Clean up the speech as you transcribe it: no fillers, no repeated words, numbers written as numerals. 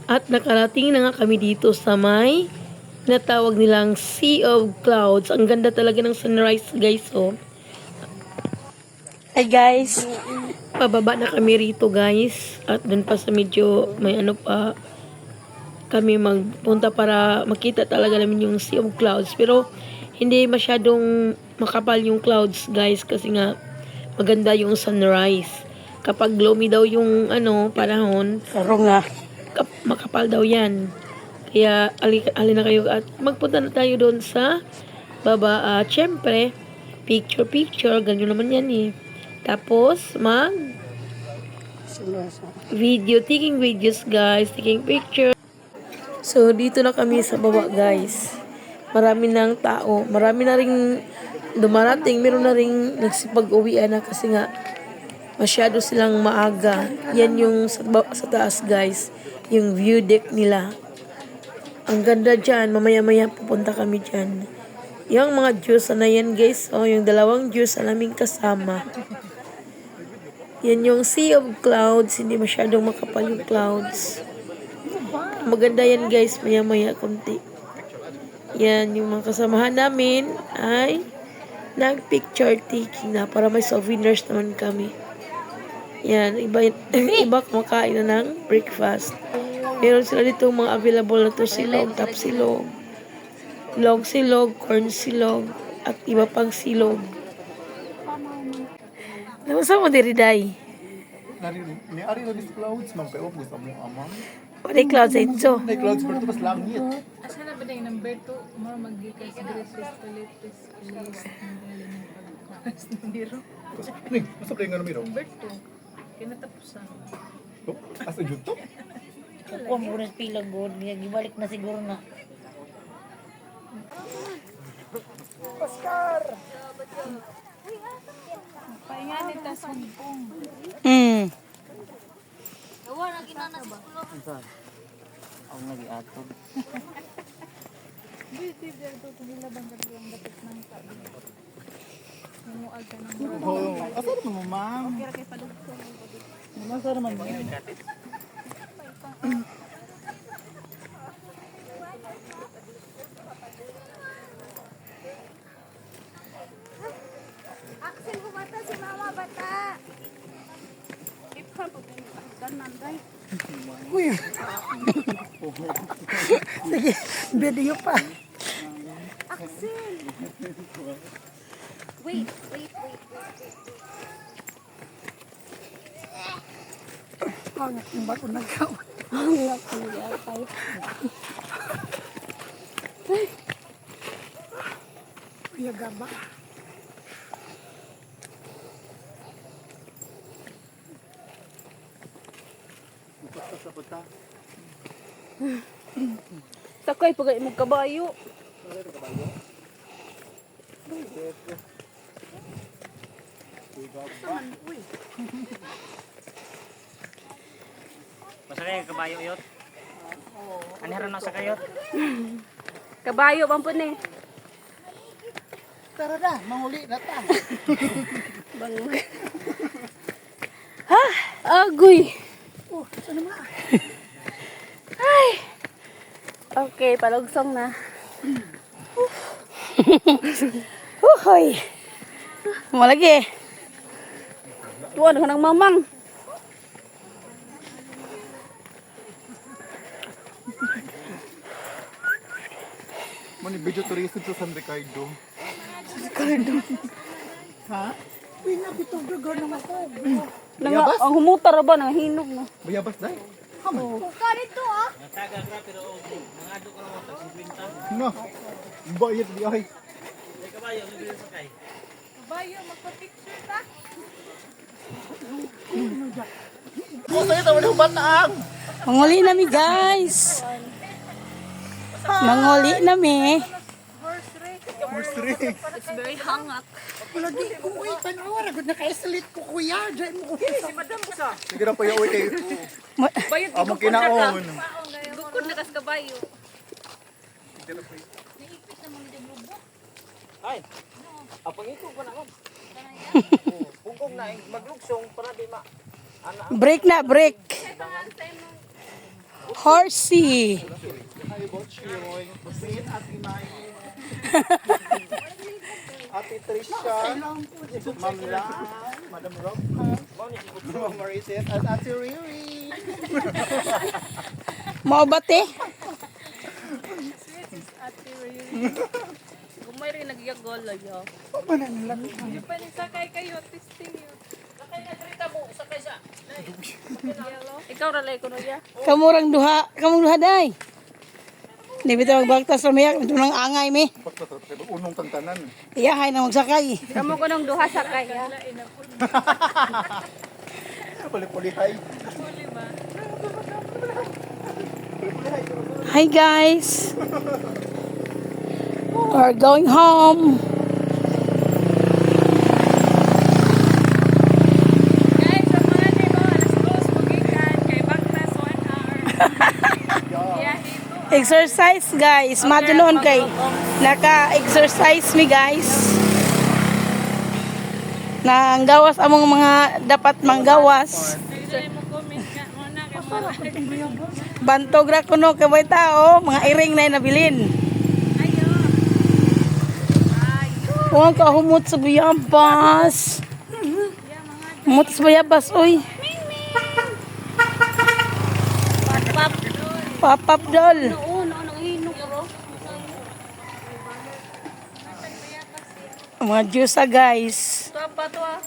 At nakarating na nga kami dito sa may natawag nilang Sea of Clouds. Ang ganda talaga ng sunrise, guys, oh. Hi, guys. Pababa na kami rito, guys. At dun pa sa medyo may ano pa kami magpunta para makita talaga namin yung Sea of Clouds. Pero hindi masyadong makapal yung clouds, guys, kasi nga maganda yung sunrise. Kapag gloomy daw yung panahon, Karo nga. makapal daw yan. Kaya alin na kayo at magpunta na tayo doon sa baba. At syempre, picture, ganyan naman yan eh. Tapos, taking videos, guys, taking picture. So, dito na kami sa baba, guys. Marami ng tao. Marami na rin dumarating. Meron na rin nagsipag-uwian na kasi nga masyado silang maaga. Yan yung sa taas, guys. Yung view deck nila. Ang ganda dyan. Mamaya-maya pupunta kami dyan. Yung mga Diyos na yan, guys. Oh, yung dalawang Diyos na naming kasama. Yan yung Sea of Clouds. Hindi masyadong makapal yung clouds. Maganda yan, guys. Maya-maya konti. Yan, yung mga kasamahan namin ay nag-picture taking na para may souvenirs naman kami. Yan, iba kumakain na ng breakfast. Meron sila dito mga available na to silog, tap silog, log silog, corn silog, at iba pang silog. Namusta mo diri, day? Ni-ari na these clouds, ma'am. Kaya gusto mo, amang. What ay clouds ay ito? May clouds pero ito mas langit. Asa na ba na yung number 2? More mag-gikas, greatest, palitis, list, Niro. Ning, masa pala yung numero? Number 2. Kinatapusan. Oh, asa yun to? Kukuha mo rin pila god. Gibalik na siguro na. Pahinga din ta sumpong. Gawa na ginana sa kulo. Ako nag-iatog. Hindi dito tumila bang kadiyang dapat ng tabi. Namuag ka ng Oh, asa naman mo, ma'am? kira kay padugtong. Asa naman mo? Axel, humata si mama bata. Ipkan po kanan day. Sige, video pa. Axel. Wait. Ang bago nagkaw. Hangak ko niya tayo. Kuya gaba. Sakay pagay mo kabayo. Masakay ka kabayo yot? Aniharan na sa kayot? Kabayo bang po ni? Tara na, manguli na ta. Bangog. Ha? Agoy. Oh, ano ma? Ay. Okay, palugsong na. Hoy. Malagi. Tuwan ko ng mamang. Mani video tourism sa San Ricardo. Ha? Uy, nabitog dagar naman ko. Bayabas? Ang humutar ba ng hinog na? Bayabas dai. Tagal ra pero mga ado ka mo sa 50. No. Bayad di ay. May kabayo hindi sa sakay. Kabayo, magpa-picture ta. Ko sa ito wala bataang. Manguli nami, guys. Manguli nami. It's very hangak. Wala di ko uy, tanawa ragod na ka-isolate ko kuya. Diyan mo. Sige na pa yaw kay. Bayot Amo kinaon. Bukod na kas kabayo. Ay. Apang iko ko na ko. Bungkog na maglugsong para di ma Break na, break. Horsey. Ate Trisha, Ma'am La, Madam Rob, Ma'am Mariset, at Ate Riri. Mao ba te? Gumay rin nagyagol yo. Yung panisakay kayo, testing yun. Ikaw ralay ko no ya. Kamurang duha day. Di bitaw magbaktas ra miyak tunang angay mi. Unong tantanan. Iyahay na magsakay. Kamo ko nung duha sa kaya. Puli-pulihay. Hi guys. We're going home. Guys, ang mga nito, alas 2, magikan, kay Baktas, 1 hour. Yeah, Exercise guys. Madunon kay naka-exercise mi guys. Nanggawas among mga dapat manggawas. hindi mo comment ka muna kay mga. Bantog ra kuno kay may tao, mga iring na nabilin. Huwag ka humot sa bayabas. Humot sa bayabas, uy. Papap dol. Oo, no nang hinog ro. Mga juice guys. Tuwa pa tuwa.